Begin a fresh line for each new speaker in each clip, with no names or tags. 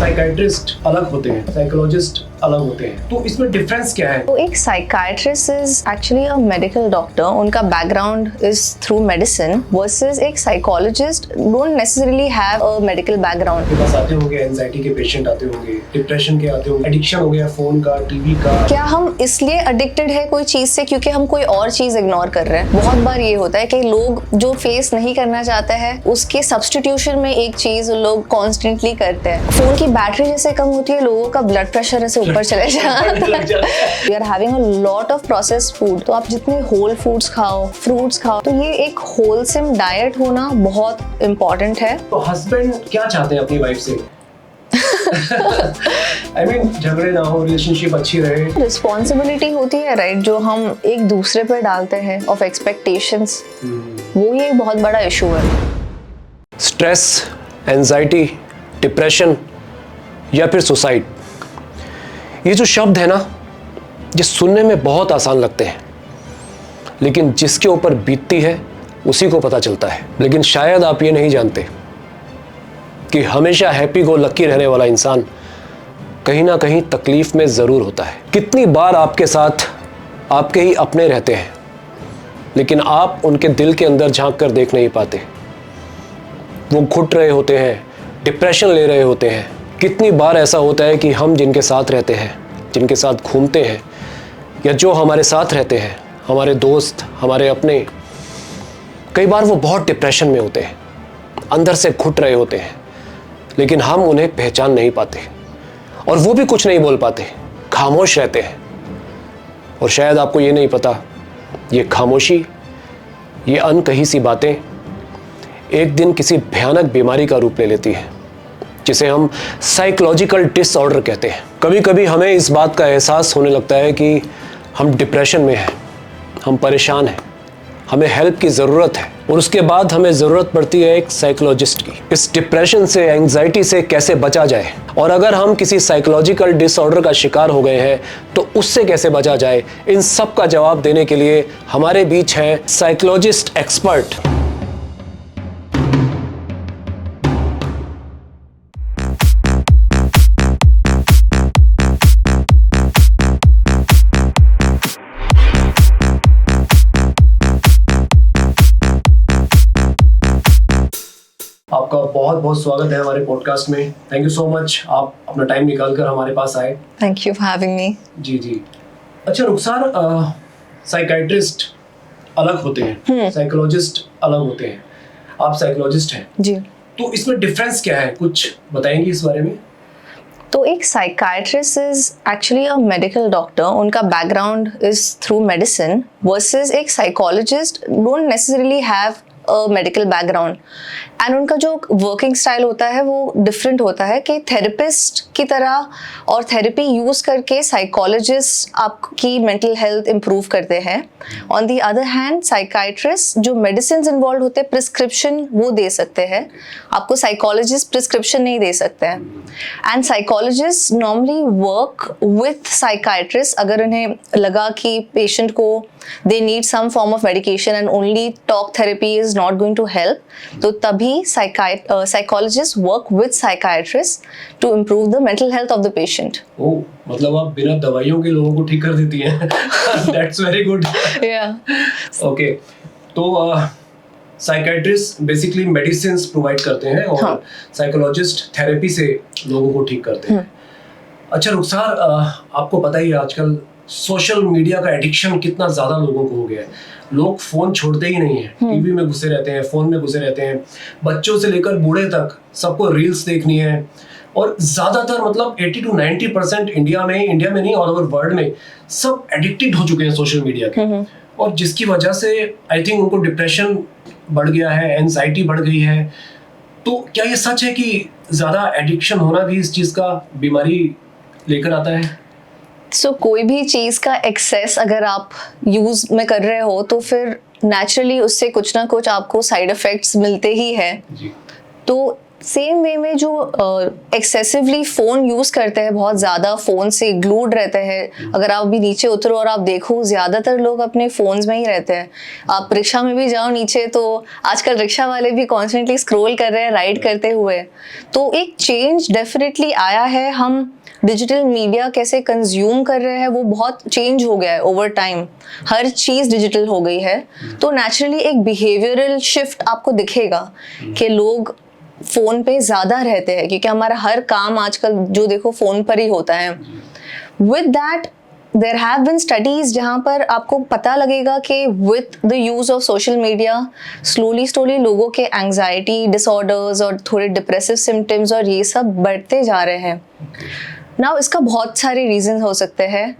Psychiatrist अलग होते हैं, साइकोलॉजिस्ट अलग होते हैं, तो इसमें डिफरेंस क्या है?
तो एक psychiatrist is actually a medical doctor, उनका background is through medicine, versus एक psychologist don't necessarily have a medical background.
आपके पास आते होंगे एंजाइटी के पेशेंट, आते होंगे डिप्रेशन के, आते होंगे एडिक्शन हो गया फोन का, टीवी का।
क्या हम इसलिए एडिक्टेड है कोई चीज से क्योंकि हम कोई और चीज इग्नोर कर रहे हैं? बहुत बार ये होता है कि लोग जो फेस नहीं करना चाहते हैं उसके सब्स्टिट्यूशन में एक चीज लोग कॉन्स्टेंटली करते हैं। फोन की बैटरी जैसे कम होती है, लोगों का ब्लड प्रेशर ऐसे ऊपर चले जाता है। We are having a lot of processed food, तो आप जितने होल फूड्स खाओ, फ्रूट्स खाओ, तो ये एक होलसम डाइट होना बहुत इम्पोर्टेंट है।
तो हस्बैंड क्या चाहते हैं अपनी वाइफ से? I mean, झगड़े ना हो, रिलेशनशिप अच्छी रहे।
रिस्पॉन्सिबिलिटी होती है राइट, जो हम एक दूसरे पर डालते हैं ऑफ एक्सपेक्टेशंस, वो ये एक बहुत बड़ा इशू है।
स्ट्रेस, एंजाइटी, डिप्रेशन या फिर सुसाइड, ये जो शब्द है ना, ये सुनने में बहुत आसान लगते हैं, लेकिन जिसके ऊपर बीतती है उसी को पता चलता है। लेकिन शायद आप ये नहीं जानते कि हमेशा हैप्पी गो लकी रहने वाला इंसान कहीं ना कहीं तकलीफ में ज़रूर होता है। कितनी बार आपके साथ आपके ही अपने रहते हैं, लेकिन आप उनके दिल के अंदर झांक कर देख नहीं पाते। वो घुट रहे होते हैं, डिप्रेशन ले रहे होते हैं। कितनी बार ऐसा होता है कि हम जिनके साथ रहते हैं, जिनके साथ घूमते हैं, या जो हमारे साथ रहते हैं, हमारे दोस्त, हमारे अपने, कई बार वो बहुत डिप्रेशन में होते हैं, अंदर से घुट रहे होते हैं, लेकिन हम उन्हें पहचान नहीं पाते और वो भी कुछ नहीं बोल पाते, खामोश रहते हैं। और शायद आपको ये नहीं पता, ये खामोशी, ये अनकही सी बातें एक दिन किसी भयानक बीमारी का रूप ले लेती है, जिसे हम साइकोलॉजिकल डिसऑर्डर कहते हैं। कभी कभी हमें इस बात का एहसास होने लगता है कि हम डिप्रेशन में हैं, हम परेशान हैं, हमें हेल्प की ज़रूरत है, और उसके बाद हमें ज़रूरत पड़ती है एक साइकोलॉजिस्ट की। इस डिप्रेशन से, एंग्जाइटी से कैसे बचा जाए, और अगर हम किसी साइकोलॉजिकल डिसऑर्डर का शिकार हो गए हैं तो उससे कैसे बचा जाए, इन सब का जवाब देने के लिए हमारे बीच हैं साइकोलॉजिस्ट एक्सपर्ट।
आपका बहुत बहुत स्वागत है हमारे पॉडकास्ट में। थैंक यू सो मच, आप अपना टाइम निकाल कर हमारे पास आए।
Thank you for having me.
जी जी। अच्छा रुखसार, साइकाइट्रिस्ट अलग होते हैं, साइकोलॉजिस्ट अलग होते हैं, आप साइकोलॉजिस्ट हैं
जी,
तो इसमें डिफरेंस क्या है, कुछ बताएंगे इस बारे में?
तो एक psychiatrist is actually a medical doctor, उनका background is through medicine, versus एक psychologist don't necessarily have a medical background, and उनका जो वर्किंग स्टाइल होता है वो डिफरेंट होता है कि थेरेपिस्ट की तरह और थेरेपी यूज करके साइकोलॉजिस्ट आपकी मेंटल हेल्थ इंप्रूव करते हैं। On the other hand psychiatrist जो मेडिसिन इन्वॉल्व होते हैं, प्रिस्क्रिप्शन वो दे सकते हैं आपको, साइकोलॉजिस्ट प्रिस्क्रिप्शन नहीं दे सकते हैं। And psychologist normally work with psychiatrist, अगर उन्हें लगा कि पेशेंट को they need some form of medication and only talk therapy is not going to help, तो तभी psychologists work with psychiatrists to improve the mental health of the patient.
ओह, मतलब आप बिना दवाइयों के लोगों को ठीक कर देती हैं। That's very good.
Yeah.
Okay, तो साइकाइट्रिस्ट बेसिकली मेडिसिन्स प्रोवाइड करते हैं और साइकोलॉजिस्ट थेरेपी से लोगों को ठीक करते हैं। अच्छा रुखसार, आपको पता ही है आजकल सोशल मीडिया का एडिक्शन कितना ज्यादा लोगों को हो गया है। लोग फोन छोड़ते ही नहीं है, टीवी में घुसे रहते हैं, फोन में घुसे रहते हैं, बच्चों से लेकर बूढ़े तक सबको रील्स देखनी है। और ज्यादातर मतलब 80 to 90% इंडिया में नहीं, ऑल ओवर वर्ल्ड में सब एडिक्टेड हो चुके हैं सोशल मीडिया के, और जिसकी वजह से आई थिंक उनको डिप्रेशन बढ़ गया है, एंजाइटी बढ़ गई है। तो क्या ये सच है कि ज्यादा एडिक्शन होना भी इस चीज का बीमारी लेकर आता है?
So, कोई भी चीज का एक्सेस अगर आप यूज में कर रहे हो तो फिर नेचुरली उससे कुछ ना कुछ आपको साइड इफेक्ट्स मिलते ही है।
जी।
तो सेम वे में जो एक्सेसिवली फ़ोन यूज़ करते हैं, बहुत ज़्यादा फ़ोन से ग्लूड रहते हैं, अगर आप भी नीचे उतरो और आप देखो ज़्यादातर लोग अपने फ़ोन्स में ही रहते हैं। आप रिक्शा में भी जाओ नीचे तो आजकल रिक्शा वाले भी कॉन्स्टेंटली स्क्रॉल कर रहे हैं राइड करते हुए। तो एक चेंज डेफिनेटली आया है। हम डिजिटल मीडिया कैसे कंज्यूम कर रहे हैं वो बहुत चेंज हो गया है ओवर टाइम, हर चीज़ डिजिटल हो गई है। तो नेचुरली एक बिहेवियरल शिफ्ट आपको दिखेगा कि लोग फ़ोन पे ज़्यादा रहते हैं, क्योंकि हमारा हर काम आजकल जो देखो फ़ोन पर ही होता है। With that there have been studies जहाँ पर आपको पता लगेगा कि with the use of social media slowly लोगों के एंग्जाइटी डिसऑर्डर्स और थोड़े डिप्रेसिव सिम्टम्स और ये सब बढ़ते जा रहे हैं। नाउ इसका बहुत सारे रीजंस हो सकते हैं।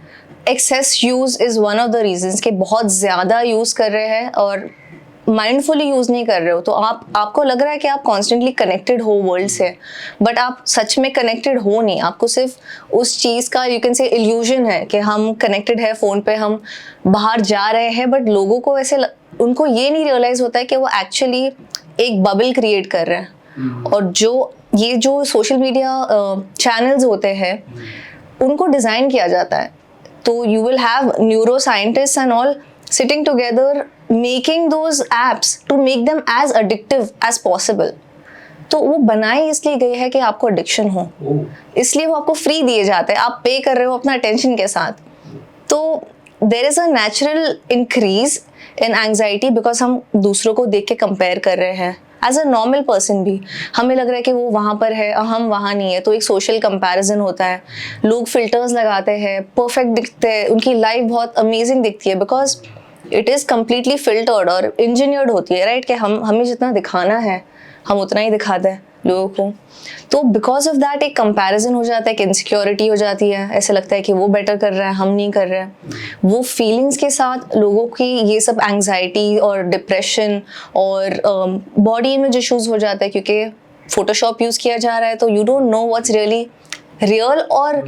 Excess use is one of the reasons कि बहुत ज़्यादा यूज़ कर रहे हैं और माइंडफुली यूज़ नहीं कर रहे हो। तो आपको लग रहा है कि आप कॉन्स्टेंटली कनेक्टेड हो वर्ल्ड से, बट आप सच में कनेक्टेड हो नहीं। आपको सिर्फ उस चीज़ का यू कैन से इल्यूजन है कि हम कनेक्टेड है फ़ोन पे, हम बाहर जा रहे हैं, बट लोगों को वैसे उनको ये नहीं रियलाइज़ होता है कि वो एक्चुअली एक बबल क्रिएट कर रहे हैं। और ये जो सोशल मीडिया चैनल्स होते हैं उनको डिज़ाइन किया जाता है। तो you will have neuro scientist and all sitting together making those apps to make them as addictive as possible। तो वो बनाए इसलिए गए हैं कि आपको एडिक्शन हो, इसलिए वो आपको फ्री दिए जाते हैं, आप पे कर रहे हो अपना अटेंशन के साथ। तो there is a natural increase in anxiety because हम दूसरों को देख के कंपेयर कर रहे हैं। एज अ नॉर्मल पर्सन भी हमें लग रहा है कि वो वहाँ पर है, हम वहाँ नहीं है, तो एक सोशल कंपैरिजन होता है। लोग फिल्टर्स लगाते हैं, परफेक्ट दिखते हैं, उनकी लाइफ बहुत अमेजिंग दिखती है because it is completely filtered और इंजीनियर्ड होती है, राइट? कि हमें जितना दिखाना है हम उतना ही दिखाते हैं लोगों को। तो बिकॉज ऑफ दैट एक कंपैरिजन हो जाता है, एक इनसिक्योरिटी हो जाती है, ऐसा लगता है कि वो बेटर कर रहा है, हम नहीं कर रहे हैं। वो फीलिंग्स के साथ लोगों की ये सब एंग्जाइटी और डिप्रेशन और बॉडी इमेज इश्यूज हो जाता है, क्योंकि फोटोशॉप यूज़ किया जा रहा है। तो you don't know what's really real और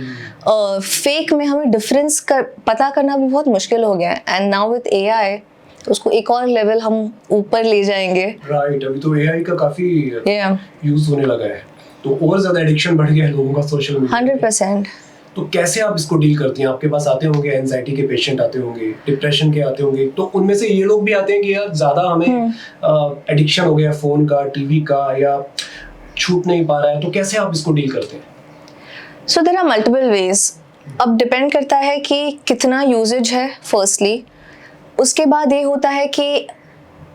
फेक में हमें डिफरेंस पता करना भी बहुत मुश्किल हो गया है। एंड नाउ विद AI उसको एक और लेवल हम ऊपर ले जाएंगे।
राइट, अभी तो AI का काफी यूज होने लगा है, तो और ज्यादा एडिक्शन बढ़ गया है लोगों का सोशल मीडिया।
100%।
तो कैसे आप इसको डील करती हैं? आपके पास आते होंगे एंजाइटी के पेशेंट आते होंगे, डिप्रेशन के आते होंगे, तो उनमें से ये लोग भी आते हैं कि यार ज्यादा हमें एडिक्शन हो गया फोन का, टीवी का, या छूट नहीं पा रहा है, तो कैसे आप इसको डील करते हैं?
So there are multiple ways. अब डिपेंड करता है कि कितना यूजेज है फर्स्टली। उसके बाद ये होता है कि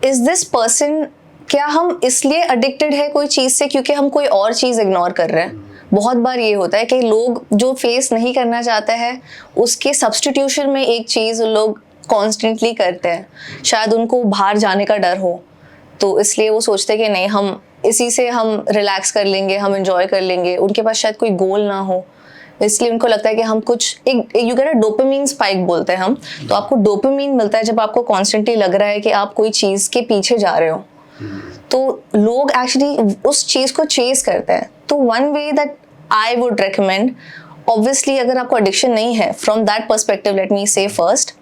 इज दिस पर्सन, क्या हम इसलिए एडिक्टेड है कोई चीज़ से क्योंकि हम कोई और चीज़ इग्नोर कर रहे हैं। बहुत बार ये होता है कि लोग जो फेस नहीं करना चाहते हैं उसके सब्स्टिट्यूशन में एक चीज़ लोग कॉन्स्टेंटली करते हैं। शायद उनको बाहर जाने का डर हो, तो इसलिए वो सोचते हैं कि नहीं, हम इसी से हम रिलैक्स कर लेंगे, हम इंजॉय कर लेंगे। उनके पास शायद कोई गोल ना हो, इसलिए उनको लगता है कि हम कुछ एक you get a dopamine spike बोलते हैं हम। तो आपको डोपामिन मिलता है जब आपको कॉन्स्टेंटली लग रहा है कि आप कोई चीज़ के पीछे जा रहे हो। तो लोग एक्चुअली उस चीज़ को चेस करते हैं। तो one way that I would recommend, obviously अगर आपको एडिक्शन नहीं है, from that perspective let me से फर्स्ट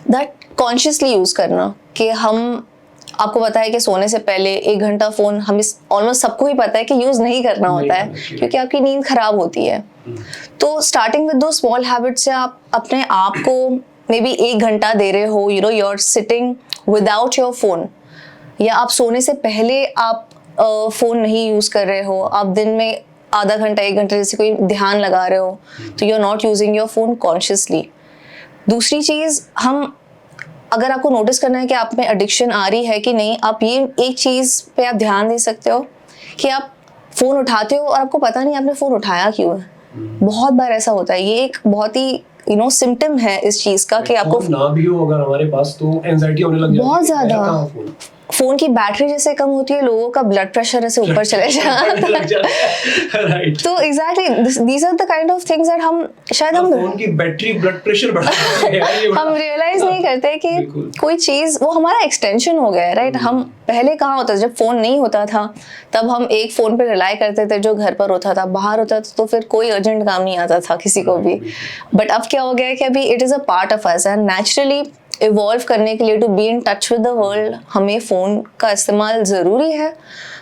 दैट कॉन्शियसली यूज़ करना कि हम, आपको पता है कि सोने से पहले 1 घंटा फ़ोन हम ऑलमोस्ट सबको ही पता है कि यूज़ नहीं करना होता है क्योंकि आपकी नींद खराब होती है। तो स्टार्टिंग विद दो स्मॉल हैबिट्स से आप अपने आप को मे बी 1 घंटा दे रहे हो, you know, you are sitting without your phone, या आप सोने से पहले आप फ़ोन नहीं यूज़ कर रहे हो, आप दिन में आधा घंटा 1 घंटा जैसे कोई ध्यान लगा रहे हो, तो you are not using your phone consciously. दूसरी चीज़, हम अगर आपको नोटिस करना है कि आप में एडिक्शन आ रही है कि नहीं, आप ये एक चीज़ पे आप ध्यान दे सकते हो कि आप फ़ोन उठाते हो और आपको पता नहीं आपने फ़ोन उठाया क्यों है। बहुत बार ऐसा होता है, ये एक बहुत ही सिम्टम है इस चीज़ का कि आपको
ना भी हो अगर हमारे पास तो एंजाइटी होने लग जाती है
बहुत ज़्यादा। फ़ोन की बैटरी जैसे कम होती है, लोगों का ब्लड प्रेशर ऐसे ऊपर चले जाता है।
राइट,
तो exactly these are the kind of things that हम शायद
फोन की बैटरी ब्लड प्रेशर बढ़ाती है।
हम रियलाइज नहीं करते कि कोई चीज़ वो हमारा एक्सटेंशन हो गया है, राइट? हम पहले कहाँ होता था, जब फ़ोन नहीं होता था तब हम एक फ़ोन पे रिलाई करते थे जो घर पर होता था, बाहर होता था तो फिर कोई अर्जेंट काम नहीं आता था किसी को भी। बट अब क्या हो गया है कि अभी it is a part of us and naturally evolve करने के लिए, to be in touch with the world, हमें फ़ोन का इस्तेमाल ज़रूरी है,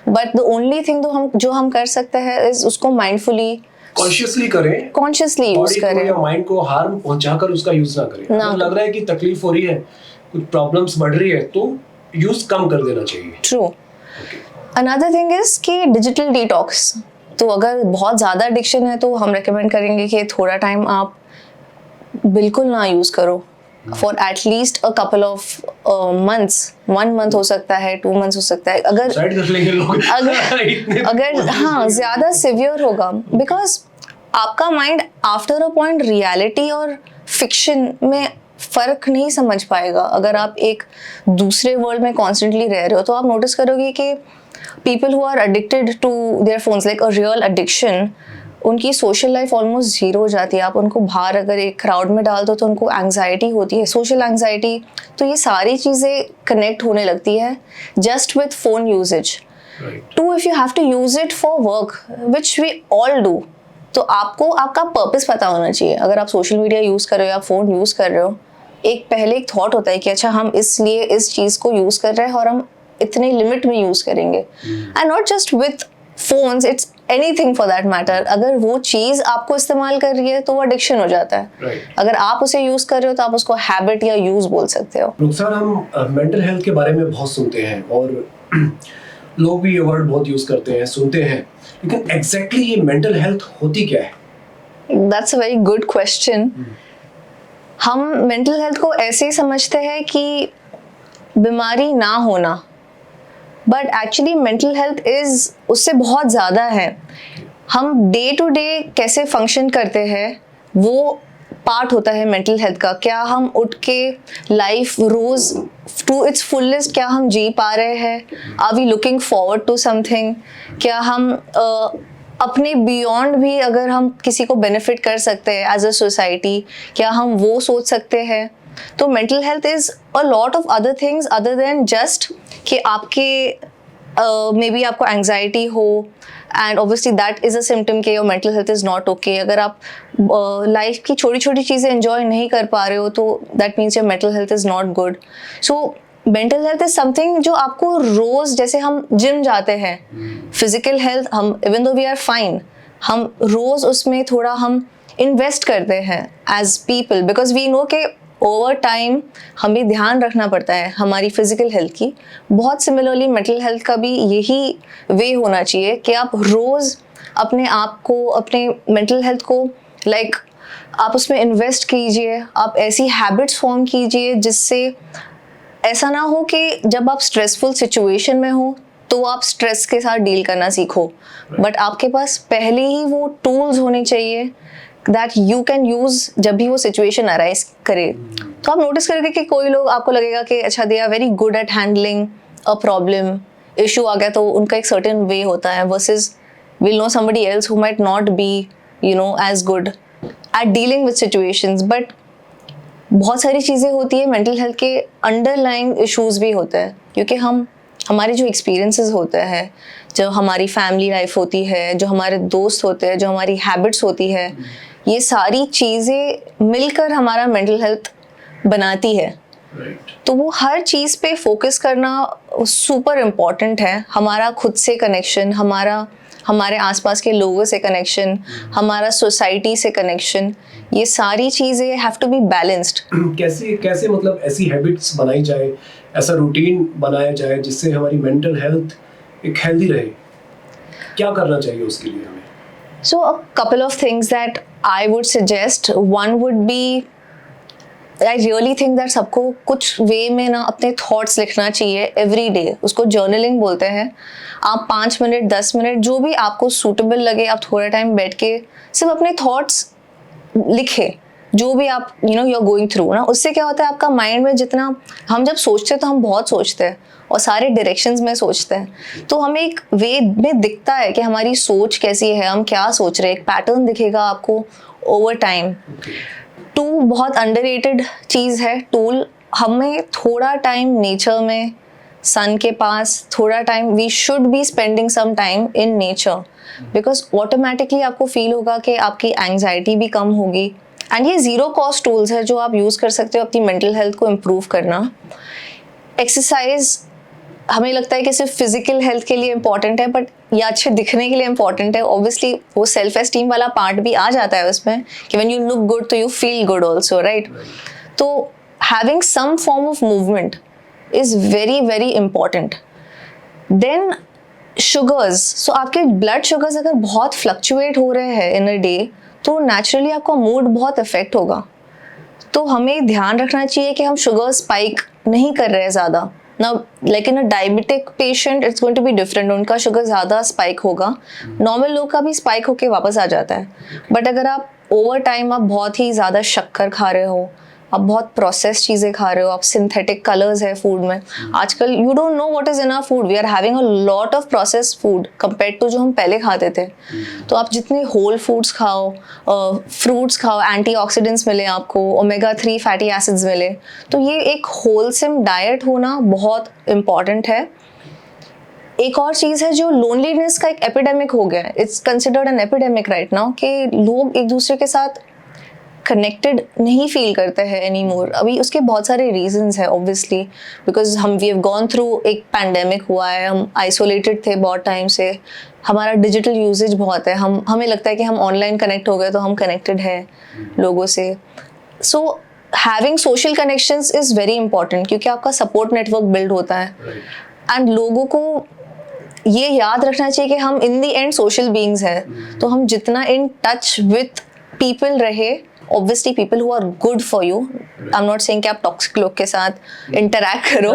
बट द ओनली थिंग जो हम कर सकते हैं इज़ उसको माइंडफुली
कॉन्शियसली करें,
कॉन्शियसली यूज़
बॉडी को
करें।
या माइंड को हार्म पहुंचाकर उसका यूज ना करें।
ना।
अगर लग रहा है कि तकलीफ हो रही है, कुछ प्रॉब्लम्स बढ़ रही है, तो यूज कम कर देना चाहिए।
ट्रू। अनदर थिंग इज कि डिजिटल डिटॉक्स, तो अगर बहुत ज़्यादा एडिक्शन है तो हम रेकमेंड करेंगे कि थोड़ा टाइम आप बिल्कुल ना यूज़ करो for at least a couple of months. 1 month हो सकता है, 2 मंथ्स हो सकता है। अगर
साइड कर लेंगे लोग
अगर हाँ ज़्यादा सिवियर होगा, बिकॉज आपका mind after a point reality और फिक्शन में फ़र्क नहीं समझ पाएगा। अगर आप एक दूसरे वर्ल्ड में कॉन्स्टेंटली रह रहे हो तो आप नोटिस करोगे कि people who are addicted to their phones, like a real addiction, उनकी सोशल लाइफ ऑलमोस्ट जीरो हो जाती है। आप उनको बाहर अगर एक क्राउड में डाल दो तो उनको एंग्जाइटी होती है, सोशल एंग्जाइटी। तो ये सारी चीज़ें कनेक्ट होने लगती है just with phone usage. Two, if you have to use it for work which we all do, तो आपको आपका पर्पस पता होना चाहिए। अगर आप सोशल मीडिया यूज़ कर रहे हो या फ़ोन यूज़ कर रहे हो, पहले एक थॉट होता है कि अच्छा हम इसलिए इस चीज़ को यूज़ कर रहे हैं और हम इतने लिमिट में यूज़ करेंगे। And not just with phones, it's anything for that matter. अगर वो चीज़ आपको इस्तेमाल कर रही है तो वो एडिक्शन हो जाता है। अगर आप उसे यूज़ कर रहे हो तो आप उसको हैबिट या यूज़ बोल सकते हो।
रुखसार, हम मेंटल हेल्थ के बारे में बहुत सुनते हैं और लोग भी ये वर्ड बहुत यूज करते हैं, सुनते हैं, लेकिन एग्जैक्टली ये मेंटल हेल्थ होती क्या है?
That's a very good question. हम मेंटल हेल्थ को ऐसे ही समझते हैं कि बीमारी ना होना, but actually mental health is उससे बहुत ज़्यादा है। हम डे टू डे कैसे फंक्शन करते हैं वो पार्ट होता है मेंटल हेल्थ का। क्या हम उठ के लाइफ रोज टू इट्स फुलेस्ट क्या हम जी पा रहे हैं? Are we looking forward to something? क्या हम अपने बियॉन्ड भी अगर हम किसी को बेनिफिट कर सकते हैं एज अ सोसाइटी, क्या हम वो सोच सकते हैं? तो mental health is a lot of other things other than just कि आपके मे बी आपको एंग्जाइटी हो, and obviously that is a symptom कि your mental health is not okay. अगर आप लाइफ की छोटी छोटी चीज़ें एंजॉय नहीं कर पा रहे हो तो that means your mental health is not good. So mental health is something जो आपको रोज़, जैसे हम जिम जाते हैं, फिजिकल हेल्थ हम even though we are fine, हम रोज़ उसमें थोड़ा हम इन्वेस्ट करते हैं as people, because we know के ओवर टाइम हमें ध्यान रखना पड़ता है हमारी फिजिकल हेल्थ की। बहुत सिमिलरली मेंटल हेल्थ का भी यही वे होना चाहिए कि आप रोज़ अपने आप को, अपने मेंटल हेल्थ को आप उसमें इन्वेस्ट कीजिए, आप ऐसी हैबिट्स फॉर्म कीजिए जिससे ऐसा ना हो कि जब आप स्ट्रेसफुल सिचुएशन में हो तो आप स्ट्रेस के साथ डील करना सीखो, बट आपके पास पहले ही वो टूल्स होने चाहिए दैट यू कैन यूज़ जब भी वो सिचुएशन अराइज करे। तो आप नोटिस करोगे कि कोई लोग आपको लगेगा कि अच्छा they are very good at handling a problem, issue आ गया तो उनका एक सर्टेन वे होता है, versus will know somebody else who might not be as good at dealing with situations. But बहुत सारी चीज़ें होती है मेंटल हेल्थ के, अंडरलाइंग इश्यूज भी होते हैं, क्योंकि हमारे जो एक्सपीरियंसेस होते हैं, जो हमारी फैमिली लाइफ होती है, जो हमारे दोस्त होते हैं, जो हमारी हैबिट्स होती है, ये सारी चीज़ें मिलकर हमारा मेंटल हेल्थ बनाती है। तो वो हर चीज़ पे फोकस करना सुपर इम्पॉर्टेंट है। हमारा खुद से कनेक्शन, हमारे आसपास के लोगों से कनेक्शन, हमारा सोसाइटी से कनेक्शन, ये सारी चीज़ें हैव टू बी बैलेंस्ड।
कैसे मतलब ऐसी हैबिट्स बनाई जाए, ऐसा रूटीन बनाया जाए जिससे हमारी मेंटल हेल्थ एक हेल्दी रहे? क्या करना चाहिए उसके लिए हमें?
So a couple of things that I would suggest. One would be, I really think that सबको कुछ वे में ना अपने थॉट्स लिखना चाहिए एवरी डे। उसको जर्नलिंग बोलते हैं। आप 5 मिनट 10 मिनट जो भी आपको सूटेबल लगे, आप थोड़ा टाइम बैठ के सिर्फ अपने थॉट्स लिखे, जो भी आप यू आर गोइंग थ्रू ना। उससे क्या होता है, आपका माइंड में जितना हम जब सोचते हैं तो हम बहुत सोचते हैं और सारे डायरेक्शंस में सोचते हैं, तो हमें एक वे में दिखता है कि हमारी सोच कैसी है, हम क्या सोच रहे हैं, एक पैटर्न दिखेगा आपको ओवर टाइम। टू बहुत अंडररेटेड चीज़ है टूल, हमें थोड़ा टाइम नेचर में, सन के पास थोड़ा time, we should be spending some time in nature, because automatically आपको फील होगा कि आपकी एंग्जाइटी भी कम होगी एंड ये ज़ीरो कॉस्ट टूल्स है जो आप यूज़ कर सकते हो अपनी मेंटल हेल्थ को इम्प्रूव करना. एक्सरसाइज हमें लगता है कि सिर्फ फिजिकल हेल्थ के लिए इम्पॉर्टेंट है, बट या अच्छे दिखने के लिए इम्पॉर्टेंट है. ऑब्वियसली वो सेल्फ एस्टीम वाला पार्ट भी आ जाता है उसमें कि व्हेन यू लुक गुड तो you feel good also, right? तो having some form of movement is very very important. Then sugars, so आपके ब्लड शुगर्स अगर बहुत फ्लक्चुएट हो रहे हैं इन अ डे तो नेचुरली आपका मूड बहुत इफेक्ट होगा. तो हमें ध्यान रखना चाहिए कि हम शुगर स्पाइक नहीं कर रहे हैं ज़्यादा. Now, like in a diabetic patient, it's going to be different. उनका शुगर ज़्यादा स्पाइक होगा, नॉर्मल लोग का भी स्पाइक होके वापस आ जाता है. बट अगर आप ओवर टाइम आप बहुत ही ज़्यादा शक्कर खा रहे हो, आप बहुत प्रोसेस चीज़ें खा रहे हो, आप सिंथेटिक कलर्स है फूड में आजकल, you don't know what is in our food. We are having a lot of processed food compared to जो हम पहले खाते थे. तो आप जितने होल फूड्स खाओ, फ्रूट्स खाओ, एंटीऑक्सीडेंट्स मिले आपको, ओमेगा 3 फैटी एसिड्स मिले, तो ये एक होलसम डाइट होना बहुत इम्पॉर्टेंट है. एक और चीज़ है जो लोनलीनेस का एक एपिडेमिक हो गया है. It's considered an epidemic right now कि लोग एक दूसरे के साथ कनेक्टेड नहीं फील करते हैं एनी मोर. अभी उसके बहुत सारे रीजंस है obviously, because we have gone through एक पैंडेमिक हुआ है, हम आइसोलेटेड थे बहुत टाइम से, हमारा डिजिटल यूजेज बहुत है, हमें लगता है कि हम ऑनलाइन कनेक्ट हो गए तो हम कनेक्टेड है लोगों से. So having social connections is very important क्योंकि आपका सपोर्ट नेटवर्क बिल्ड होता है. एंड लोगों को ये याद रखना चाहिए कि हम इन दी एंड सोशल बीइंग्स हैं, तो हम जितना इन टच विथ पीपल रहे, obviously people who are good for you, I'm not saying कि आप टॉक्सिक लोग के साथ इंटरैक्ट करो,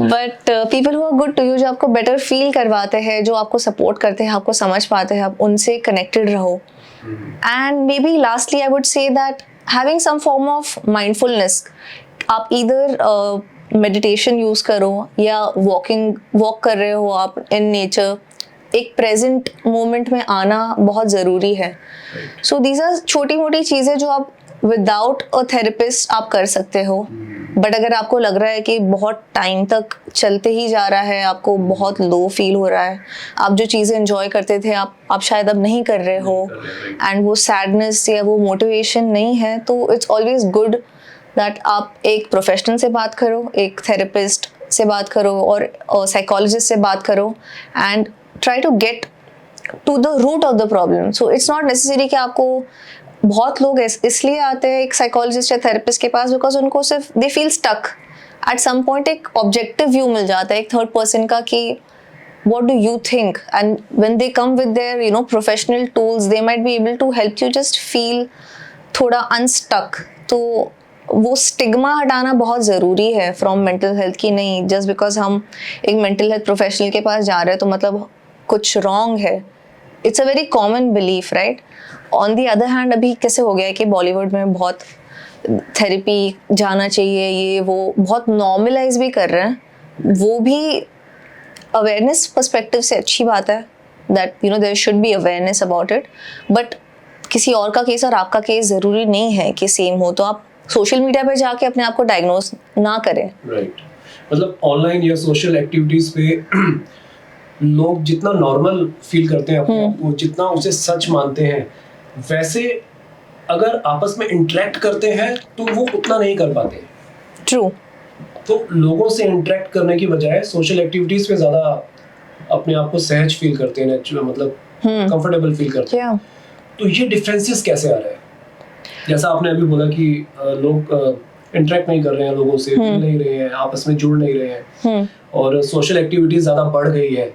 but people who are good to you, जो आपको बेटर फील करवाते हैं, जो आपको सपोर्ट करते हैं, आपको समझ पाते हैं, आप उनसे कनेक्टेड रहो. And maybe lastly I would say that having some form of mindfulness, आप इधर मेडिटेशन यूज़ करो या वॉक कर रहे हो आप इन नेचर, एक प्रेजेंट मोमेंट में आना बहुत ज़रूरी है. सो दीज आर छोटी मोटी चीज़ें जो आप विदाउट अ थेरेपिस्ट आप कर सकते हो. बट अगर आपको लग रहा है कि बहुत टाइम तक चलते ही जा रहा है, आपको बहुत लो फील हो रहा है, आप जो चीज़ें एंजॉय करते थे आप शायद अब नहीं कर रहे हो, एंड वो सैडनेस या वो मोटिवेशन नहीं है, तो इट्स ऑलवेज गुड दैट आप एक प्रोफेशनल से बात करो, एक थेरेपिस्ट से बात करो और साइकोलॉजिस्ट से बात करो, and try to get to the root of the problem. So it's not necessary कि आपको, बहुत लोग इसलिए आते हैं एक साइकोलॉजिस्ट या थेरेपिस्ट के पास बिकॉज उनको सिर्फ they feel stuck. At some point एक ऑब्जेक्टिव व्यू मिल जाता है एक थर्ड पर्सन का कि what do you think, and when they come with their professional tools, they might be able to help you just feel थोड़ा unstuck. तो वो स्टिग्मा हटाना बहुत ज़रूरी है फ्रॉम मेंटल हेल्थ की. नहीं जस्ट बिकॉज हम एक मेंटल हेल्थ प्रोफेशनल के पास जा रहे हैं तो मतलब कुछ रॉन्ग है. It's a very common belief, right? On the other hand अभी कैसे हो गया है कि बॉलीवुड में बहुत थेरेपी जाना चाहिए, ये वो बहुत नॉर्मलाइज भी कर रहे हैं. वो भी अवेयरनेस पर्सपेक्टिव से अच्छी बात है that there should be awareness about it. But किसी और का केस और आपका केस ज़रूरी नहीं है कि सेम हो, तो आप सोशल मीडिया पे जाके अपने आप को डायग्नोज ना करें.
राइट. मतलब ऑनलाइन या सोशल एक्टिविटीज पे लोग जितना नॉर्मल फील करते हैं अपने आप को, जितना उसे सच मानते हैं, वैसे अगर आपस में इंटरेक्ट करते हैं तो वो उतना नहीं कर पाते.
ट्रू.
तो लोगों से इंटरेक्ट करने की बजाय सोशल एक्टिविटीज पे ज्यादा अपने आप को सहज फील करते हैं, मतलब कंफर्टेबल फील करते हैं. तो ये डिफरेंसेस कैसे आ रहे हैं? जैसा आपने अभी बोला कि लोग इंटरेक्ट नहीं कर रहे हैं, लोगों से मिल नहीं रहे हैं, आपस में जुड़ नहीं रहे हैं, और सोशल एक्टिविटीज ज्यादा बढ़ गई है.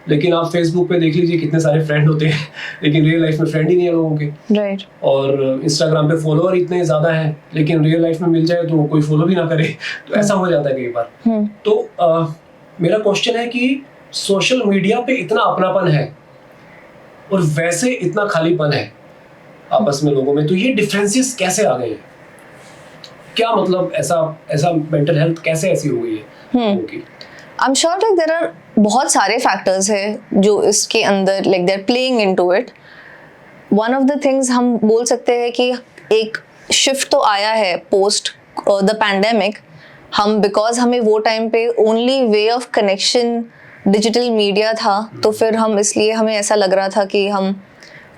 लेकिन आप फेसबुक पे देख लीजिए कितने सारे फ्रेंड होते हैं, लेकिन रियल लाइफ में फ्रेंड ही नहीं है लोगों के.
राइट.
और इंस्टाग्राम पे फॉलोअर इतने ज्यादा हैं, लेकिन रियल लाइफ में मिल जाए तो कोई फॉलो भी ना करे, तो ऐसा हो जाता है कई बार. तो मेरा क्वेश्चन है कि सोशल मीडिया पे इतना अपनापन है और वैसे इतना खालीपन है आपस में लोगों में, तो ये डिफरेंसेस कैसे आ गए हैं? क्या मतलब ऐसा मेंटल हेल्थ कैसे ऐसी हो गई है उनकी?
I am sure like there are बहुत सारे फैक्टर्स हैं जो इसके अंदर like they are playing into it. One of the things हम बोल सकते हैं कि एक शिफ्ट तो आया है पोस्ट द पैंडेमिक. हम बिकॉज हमें वो टाइम पे only way of connection digital media था, तो फिर हम इसलिए हमें ऐसा लग रहा था कि हम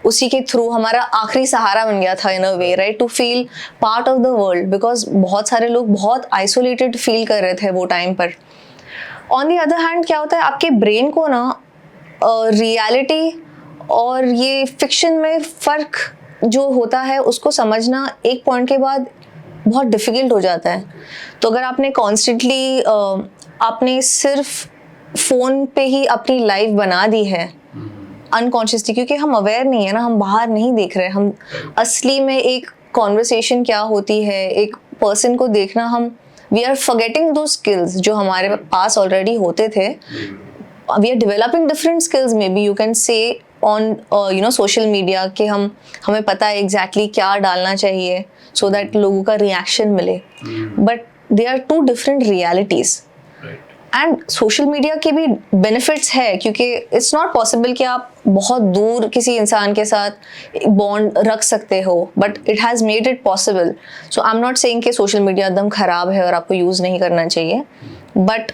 उसी के थ्रू हमारा आखिरी सहारा बन गया था in a way, right, to feel part of the world, because बहुत सारे लोग बहुत आइसोलेटेड फील कर रहे थे वो टाइम पर. ऑन दी अदर हैंड क्या होता है, आपके ब्रेन को ना रियलिटी और ये फिक्शन में फ़र्क जो होता है उसको समझना एक पॉइंट के बाद बहुत डिफ़िकल्ट हो जाता है. तो अगर आपने कॉन्स्टेंटली आपने सिर्फ फ़ोन पे ही अपनी लाइफ बना दी है अनकॉन्शियसली, क्योंकि हम अवेयर नहीं है ना, हम बाहर नहीं देख रहे, हम असली में एक कॉन्वर्सेशन क्या होती है, एक पर्सन को देखना, हम वी आर फॉरगेटिंग दो स्किल्स जो हमारे पास ऑलरेडी होते थे. We are developing different skills, maybe you can say on social media कि हमें पता है एग्जैक्टली क्या डालना चाहिए सो दैट लोगों का रिएक्शन मिले, but they are two different realities. And social media के भी बेनिफिट्स है, क्योंकि इट्स नॉट पॉसिबल कि आप बहुत दूर किसी इंसान के साथ बॉन्ड रख सकते हो, but it has made it possible. So I am not saying कि सोशल मीडिया एकदम ख़राब है और आपको यूज़ नहीं करना चाहिए, but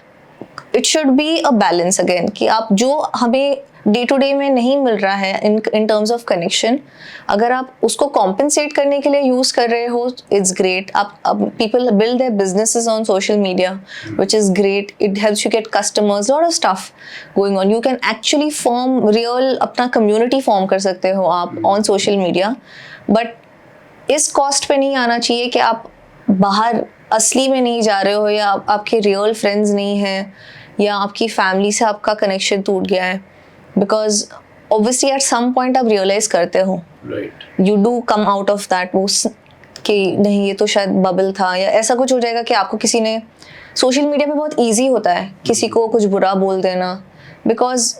it should be a balance again, कि आप जो हमें डे टू डे में नहीं मिल रहा है इन टर्म्स ऑफ कनेक्शन, अगर आप उसको कॉम्पनसेट करने के लिए यूज़ कर रहे हो, इट्स ग्रेट. अब people build their businesses on social media, which is great. It helps you get customers, lot of stuff going on. You can actually form real अपना कम्युनिटी फॉर्म कर सकते हो आप ऑन सोशल मीडिया, बट इस cost पे नहीं आना चाहिए कि आप बाहर असली में नहीं जा रहे हो, या आपके रियल फ्रेंड्स नहीं हैं, या आपकी फैमिली से आपका कनेक्शन टूट गया है. Because obviously at some point आप रियलाइज करते हो, you do come out of that, वो कि नहीं ये तो शायद बबल था, या ऐसा कुछ हो जाएगा कि आपको किसी ने सोशल मीडिया पे बहुत ईजी होता है किसी को कुछ बुरा बोल देना, बिकॉज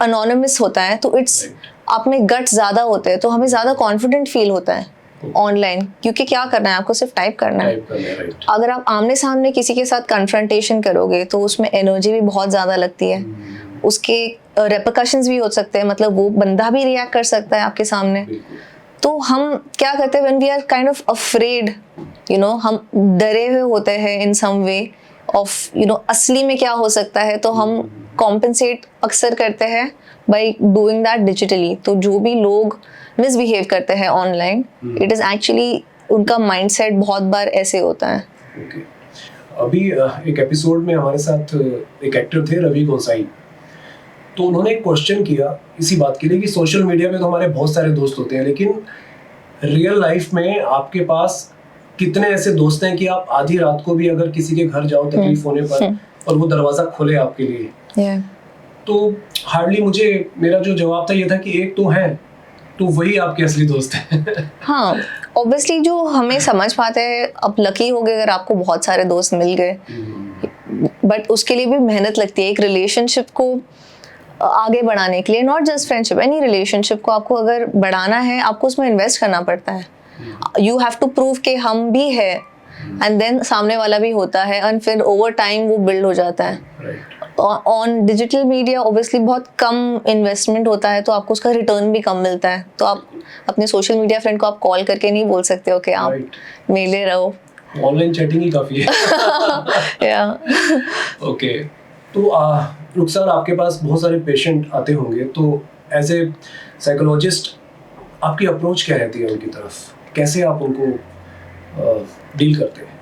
अनोनिमस होता है, तो इट्स आप में गट्स ज़्यादा होते हैं, तो हमें ज़्यादा कॉन्फिडेंट फील होता है ऑनलाइन, क्योंकि क्या करना है आपको, सिर्फ टाइप करना है. अगर आप आमने सामने किसी के साथ कन्फ्रंटेशन करोगे तो उसमें एनर्जी भी बहुत ज़्यादा लगती है, उसके रेपरकशंस भी हो सकते हैं, मतलब वो बंदा भी रिएक्ट कर सकता है आपके सामने. तो हम क्या करते हैं, when we are kind of afraid, हम डरे हुए होते हैं इन सम वे ऑफ असली में क्या हो सकता है, तो हम कॉम्पनसेट अक्सर करते हैं बाय डूइंग दैट डिजिटली. तो जो भी लोग मिसबिहेव करते हैं ऑनलाइन, इट इज़ एक्चुअली उनका माइंडसेट बहुत बार ऐसे होता है.
अभी एक एपिसोड में हमारे साथ एक एक्टर थे रवि गोसाई, तो उन्होंने एक क्वेश्चन किया इसी बात के लिए कि सोशल मीडिया पे तो हमारे बहुत सारे दोस्त होते हैं, लेकिन रियल लाइफ में आपके पास कितने ऐसे दोस्त हैं कि आप आधी रात को भी अगर किसी के घर जाओ तकलीफ होने पर और वो दरवाजा खोले आपके लिए. तो हार्डली मेरा जो जवाब था ये था कि एक तो है, तो वही आपके असली दोस्त हैं.
हाँ, ऑब्वियसली जो हमें समझ पाते हैं, अब लकी हो गए अगर आपको बहुत सारे दोस्त मिल गए, बट उसके लिए भी मेहनत लगती है. एक रिलेशनशिप को आगे बढ़ाने के लिए, not just friendship, any relationship को आपको अगर बढ़ाना है, आपको उसमें इन्वेस्ट करना पड़ता है. यू हैव टू प्रूव कि हम भी है, एंड देन सामने वाला भी होता है, एंड फिर ओवर टाइम वो बिल्ड हो जाता है. ऑन डिजिटल मीडिया ऑब्वियसली बहुत कम इन्वेस्टमेंट होता है, तो आपको उसका रिटर्न भी कम मिलता है. तो आप अपने सोशल मीडिया फ्रेंड को आप कॉल करके नहीं बोल सकते हो कि आप मिले रहो,
ऑनलाइन चैटिंग ही काफ़ी है.
या
ओके. तो रुखसार, आपके पास बहुत सारे पेशेंट आते होंगे, तो एज ए साइकोलॉजिस्ट आपकी अप्रोच क्या रहती है उनकी तरफ, कैसे आप उनको डील करते हैं?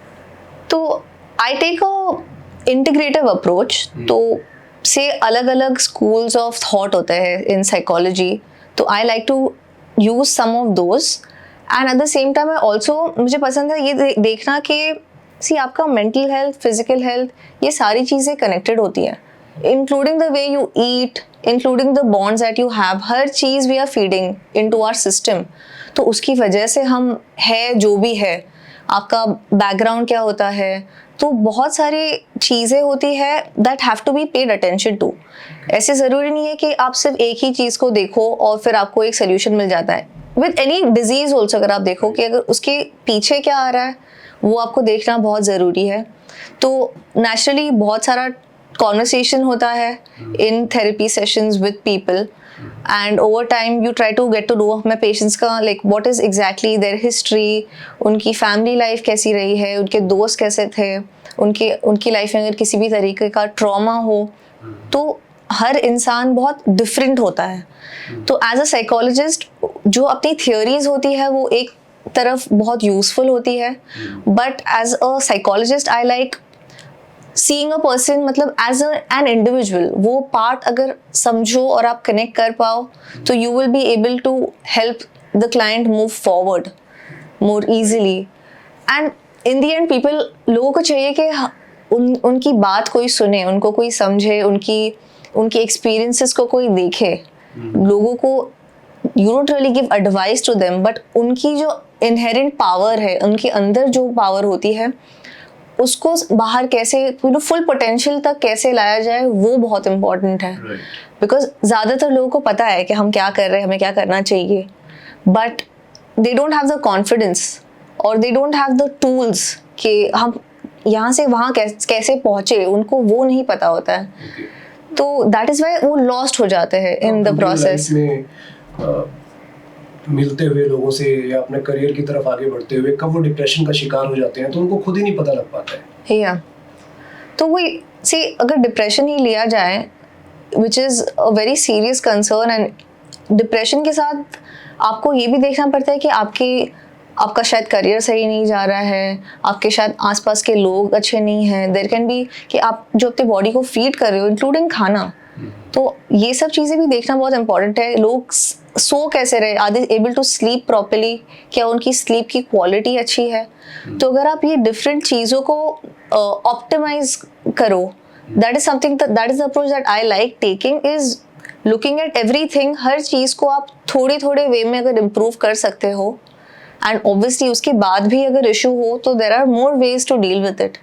तो I take a integrative approach. तो से अलग अलग स्कूल्स ऑफ थॉट होते हैं इन साइकोलॉजी, तो I like to use some of those, and at the same time also मुझे पसंद है ये देखना कि आपका मेंटल हेल्थ, फिजिकल हेल्थ, ये सारी चीज़ें कनेक्टेड होती हैं, including the way you eat, including the bonds that you have. हर चीज़ we are feeding into our system, तो उसकी वजह से हम है जो भी है, आपका बैकग्राउंड क्या होता है, तो बहुत सारी चीज़ें होती है that have to be paid attention to. ऐसे ज़रूरी नहीं है कि आप सिर्फ एक ही चीज़ को देखो और फिर आपको एक सोल्यूशन मिल जाता है. विद एनी डिजीज़ ऑल्सो अगर आप देखो कि अगर उसके पीछे क्या आ रहा है, वो आपको देखना बहुत ज़रूरी है. तो नेचुरली बहुत सारा कॉन्वर्सेशन होता है in therapy sessions with people, and over time you try to get to know मैं पेशेंट्स का like what is exactly their history, उनकी फैमिली लाइफ कैसी रही है, उनके दोस्त कैसे थे, उनकी लाइफ में अगर किसी भी तरीके का ट्रॉमा हो, तो हर इंसान बहुत डिफरेंट होता है. तो एज अ साइकोलॉजिस्ट जो अपनी थियोरीज होती है वो एक तरफ बहुत यूजफुल होती है, but as a psychologist I like seeing a person, मतलब एज एन इंडिविजुअल. वो पार्ट अगर समझो और आप कनेक्ट कर पाओ तो you will be able to help the client move forward more easily. And in the end people, लोगों को चाहिए कि उनकी बात कोई सुने, उनको कोई समझे, उनकी एक्सपीरियंसेस को कोई देखे. लोगों को you don't really give advice to them, but उनकी जो इनहेरेंट पावर है, उनके अंदर जो पावर होती है उसको बाहर कैसे फुल पोटेंशियल तक कैसे लाया जाए वो बहुत इम्पोर्टेंट है. बिकॉज ज़्यादातर लोगों को पता है कि हम क्या कर रहे हैं, हमें क्या करना चाहिए, but they don't have the confidence और they don't have the tools कि हम यहाँ से वहाँ कैसे पहुँचे, उनको वो नहीं पता होता है. तो दैट इज़ वाई वो लॉस्ट हो जाते हैं इन द प्रोसेस.
मिलते हुए लोगों से या अपने करियर की तरफ आगे बढ़ते हुए कब वो डिप्रेशन का शिकार हो जाते हैं तो उनको खुद ही नहीं पता लग पाता है.
या तो वही सी, अगर डिप्रेशन ही लिया जाए which is a very serious concern, and depression के साथ आपको ये भी देखना पड़ता है कि आपका शायद करियर सही नहीं जा रहा है, आपके शायद आसपास के लोग अच्छे नहीं हैं. देयर कैन बी कि आप जो अपनी बॉडी को फीड कर रहे हो इंक्लूडिंग खाना, तो ये सब चीज़ें भी देखना बहुत इंपॉर्टेंट है. लोग सो कैसे रहे, are they able to sleep properly, क्या उनकी स्लीप की क्वालिटी अच्छी है. तो अगर आप ये डिफरेंट चीज़ों को ऑप्टिमाइज करो, that is something, that is the approach that I like taking, is looking at everything. हर चीज़ को आप थोड़े थोड़े वे में अगर इम्प्रूव कर सकते हो, एंड ऑब्वियसली उसके बाद भी अगर इशू हो तो there are more ways to deal with it.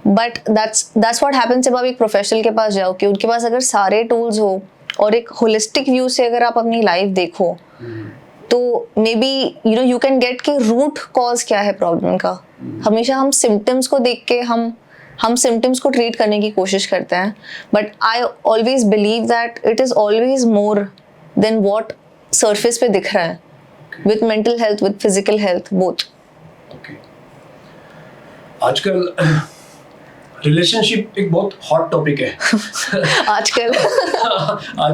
But that's what happens जब आप एक प्रोफेशनल के पास जाओ कि उनके पास अगर सारे टूल्स हो और एक होलिस्टिक व्यू से अगर आप अपनी लाइफ देखो तो may be you can get कि रूट कॉज क्या है प्रॉब्लम का. हमेशा हम सिम्टम्स को देख के हम सिम्टम्स को ट्रीट करने की कोशिश करते हैं, but I always believe that it is always more than what surface पे दिख रहा है. With mental health, with physical health, both.
Okay. आजकल रिलेशनशिप एक बहुत हॉट टॉपिक है. आजकल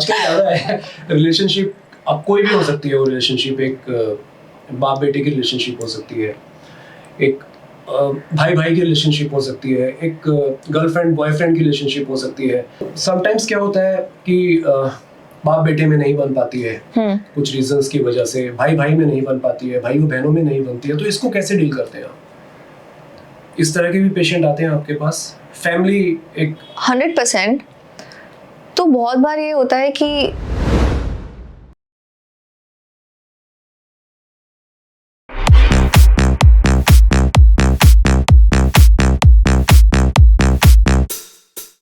ज़्यादा है रिलेशनशिप. अब कोई भी हो सकती है वो रिलेशनशिप, एक बाप बेटे की रिलेशनशिप हो सकती है, एक भाई भाई की रिलेशनशिप हो सकती है, एक गर्लफ्रेंड बॉयफ्रेंड की रिलेशनशिप हो सकती है. समटाइम्स क्या होता है कि बाप बेटे में नहीं बन पाती है कुछ रीजंस की वजह से, भाई भाई में नहीं बन पाती है, भाई बहनों में नहीं बनती है. तो इसको कैसे डील करते हैं आप? इस तरह के भी पेशेंट आते हैं आपके पास? फैमिली एक
100%. तो बहुत बार ये होता है कि